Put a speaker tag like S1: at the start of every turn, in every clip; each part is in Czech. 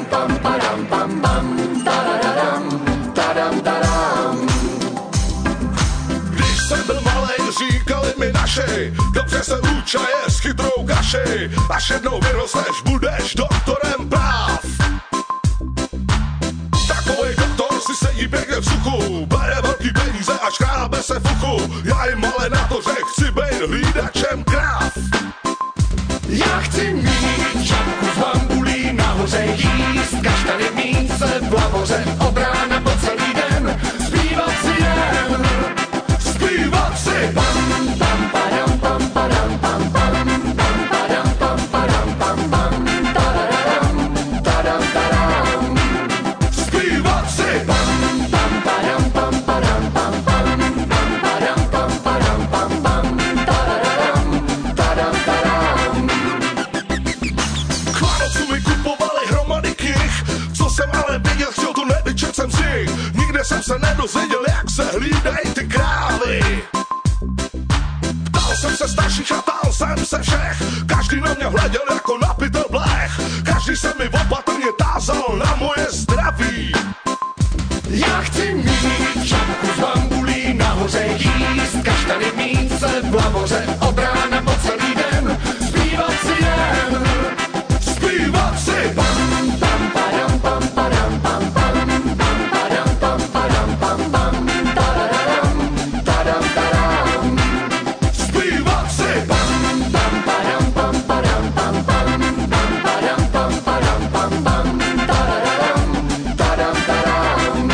S1: pam padam pam pam, tadadadam, tadam tadam.
S2: Když jsem byl malej, říkali mi naši, dobře se učaje s chytrou kaši, až jednou vyrosteš, budeš doktorem práv. Takovej doktor si sedí pěkně v suchu, bere velký peníze a škrábe se v uchu. Já jim ale na to řekl, chci být hlídačem kráv.
S1: Já chci mít čapku z bambulí, nahoře jíst kaštany v míse v lavoře, od rána po celý den zpívat si jen.
S2: Zpívat si
S1: Pam pam padam pam padam pam pam, pam padam pam padam pam pam, tadadadam, tadam tadam.
S2: zpívat si
S1: Pam pam padam pam padam pam pam, pam padam pam padam pam pam, tadadadam, tadam tadam.
S2: K Vánocům mi kupovali hromady knih, co jsem ale viděl, chtěl to nevyčet jsem si. Nikde jsem se nedozvěděl, jak se hlídají ty krávy. Ptal jsem se starších a ptal jsem se všech, každý na mě hleděl jako na pytel blech. Každý se mi opatrně tázal na moje zdraví.
S1: Já chci mít čapku z bambulí, nahoře jíst kaštany v míse v lavoře, od rána po celý den zpívat si jen.
S2: Zpívat si
S1: Pam pam padam pam padam pam pam, pam padam pam padam pam pam, tadadadam, tadam tadam.
S2: zpívat si
S1: Pam pam padam pam padam pam pam, pam padam pam padam pam pam, tadadadam, tadam tadam.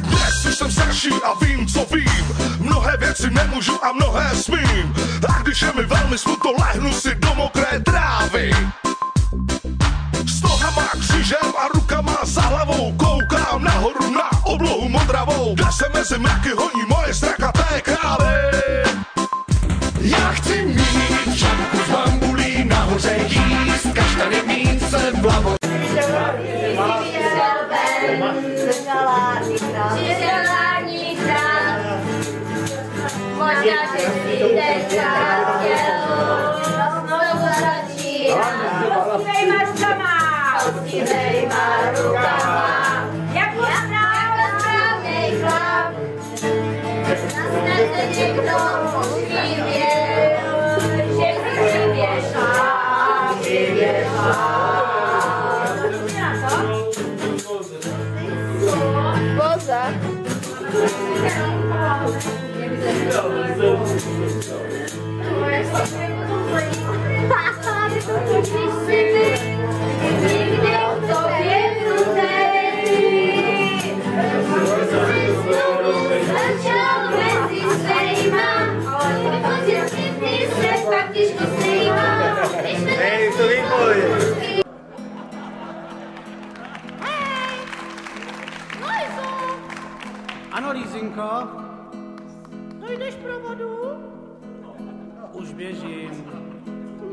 S2: Dnes už jsem starší a vím, co vím. Mnohé věci nemůžu a mnohé smím. A když je mi velmi smutno, lehnu si do mokré trávy. S nohama křížem a rukama za hlavou koukám nahoru na oblohu modravou, kde se mezi mraky honí moje strakaté krávy.
S1: Já chci mít čapku z bambulí, nahoře jíst kaštany v míse v lavoře.
S3: Živelární král, možná, že si teďka chtěl znovu začínat. Ostřílejma rukama, ostřílejma rukama, jako správnej chlap. Snad se někdo přivěl, že přivěšá. Boza. Nikdy v tobě krutej, začal mezi svejma, protože ty se pak těžko sejma. Hej, to výboj.
S4: Ano, Lízinko,
S5: No jdeš pro vodu?
S4: už běžím.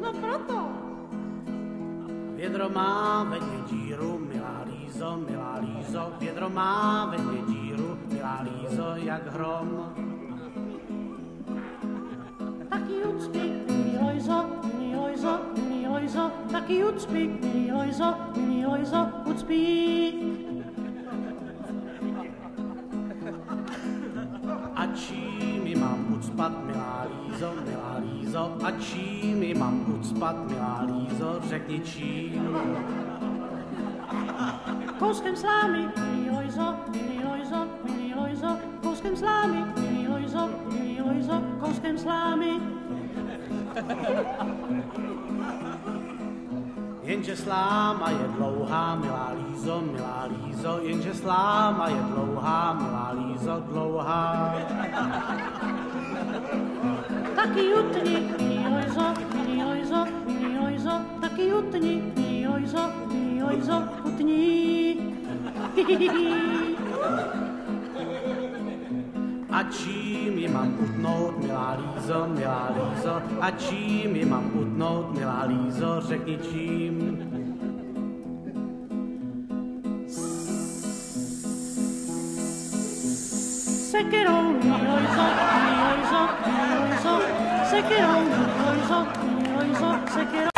S5: No proto.
S4: Vědro má ve dně díru, milá Lízo, vědro má ve dně díru, milá Lízo, jak hrom.
S5: Taky ucpí, milý Lojzo, milý Lojzo, milý Lojzo, taky ucpí, milý Lojzo, ucpí.
S4: A čím mi mám ucpat, milá Lízo, a čím mi mám ucpat, milá Lízo, řekni čím.
S5: Kouskem slámy, milý Lojzo, milý Lojzo, milý Lojzo, kouskem slámy, milý Lojzo, kouskem slámy.
S4: Jenže sláma je dlouhá, milá Lízo, jenže sláma je dlouhá, milá Lízo, dlouhá.
S5: Taky utni, milý Lojzo, milý Lojzo, milý Lojzo, taky utni, milý Lojzo, utni.
S4: A A čím je mám utnout, milá Lízo, a čím je mám utnout, milá Lízo, řekni čím.
S5: Sekirou, milojzo, sekirou, milojzo, sekirou.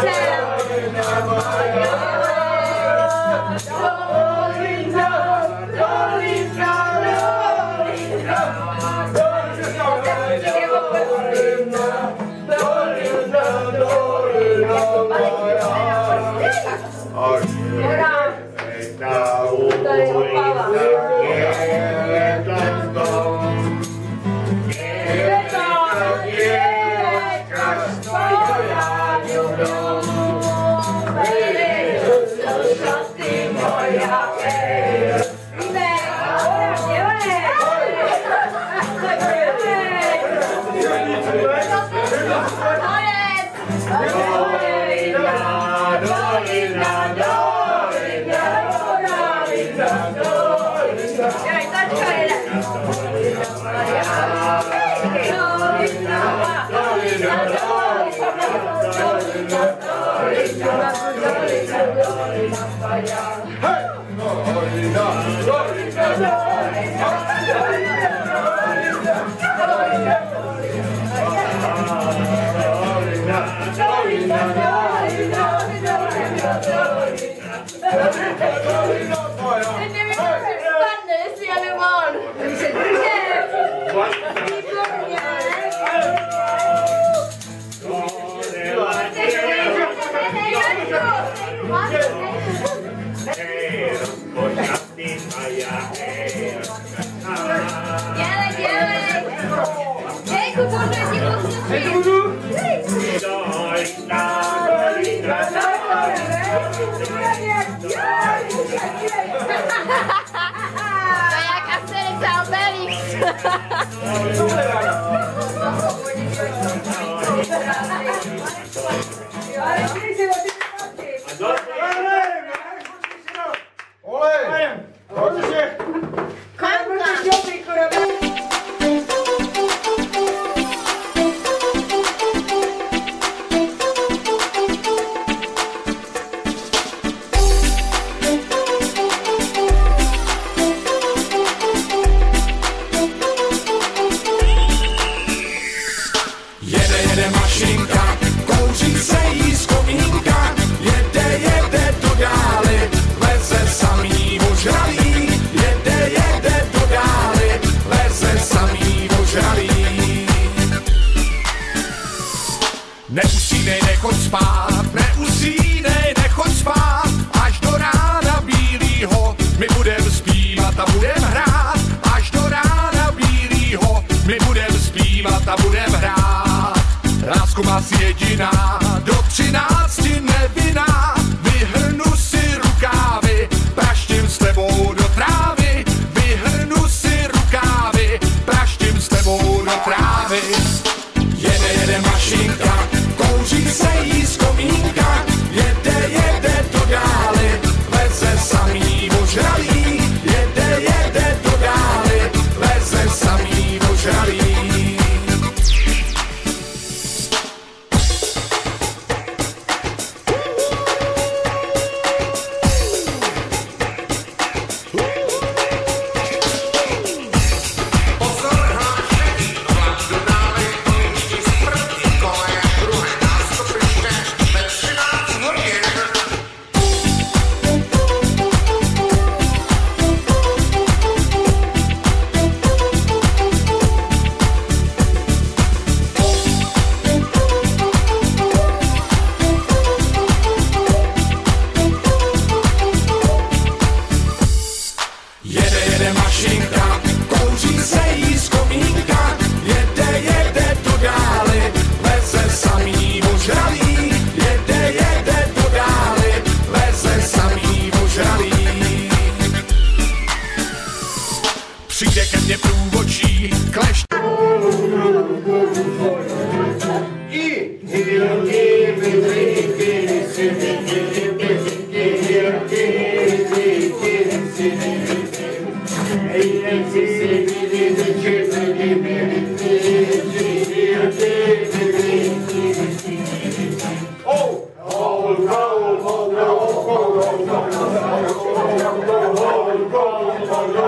S1: rukou,